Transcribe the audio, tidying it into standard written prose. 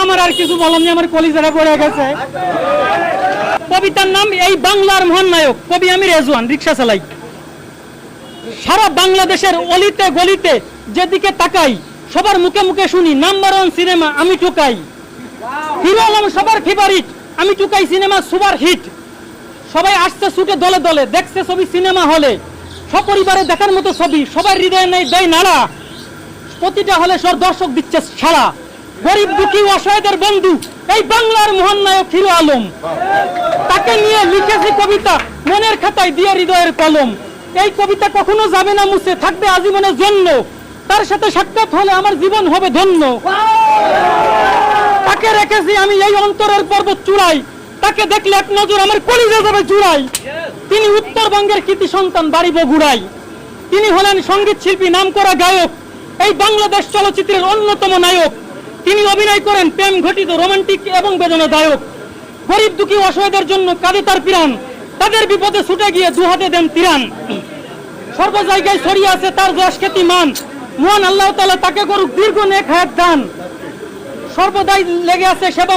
আমার আর কিছু বলার নেই, আমার কলিজারা পড়ে গেছে। কবিতার নাম এই বাংলার মহান নায়ক। কবি আমি রেজওয়ান, রিক্সা চালাই। সারা বাংলাদেশের অলিতে গলিতে যেদিকে তাকাই, সবার মুখে মুখে শুনি নাম্বার 1 সিনেমা আমি টুকাই। হিরো আলম সবার ফেভারিট, আমি টুকাই সিনেমা সুপার হিট। সবাই আসছে ছুটে দলে দলে, দেখছে ছবি সিনেমা হলে, সপরিবারে দেখার মতো ছবি, সবার হৃদয়ে নেই দেয় নাড়া। প্রতিটা হলে সব দর্শক দিচ্ছে ছাড়া। গরিব দুঃখী অসহায়দের বন্ধু এই বাংলার মহান নায়ক হিরো আলম। তাকে নিয়ে লিখেছি কবিতা, মনের খাতায় দিয়ে হৃদয়ের কলম। এই কবিতা কখনো যাবে না মুছে, থাকবে আজীবনের জন্য। তার সাথে সাক্ষাৎ হলে আমার জীবন হবে ধন্য। তাকে রেখেছি আমি এই অন্তরের পর্বত চূড়ায়, তাকে দেখলে এক নজর আমার কলিজা যাবে জুড়াই। তিনি উত্তরবঙ্গের কৃতি সন্তান, বাড়ি বগুড়াই। তিনি হলেন সঙ্গীত শিল্পী, নামকরা গায়ক, এই বাংলাদেশ চলচ্চিত্রের অন্যতম নায়ক। তিনি অভিনয় করেন প্রেম ঘটিত, রোমান্টিক এবং বেদনাদায়ক। গরিব দুঃখী অসহায়দের জন্য কাঁদে তার প্রাণ, তাদের বিপদে ছুটে গিয়ে দুহাতে দেন ত্রাণ। সর্ব জায়গায় ছড়িয়ে আছে তার যশ খ্যাতি মান, মহান আল্লাহ তাআলা তাকে করুক দীর্ঘ নেক হায়াত দান। সর্বদাই লেগে আছে সেবা।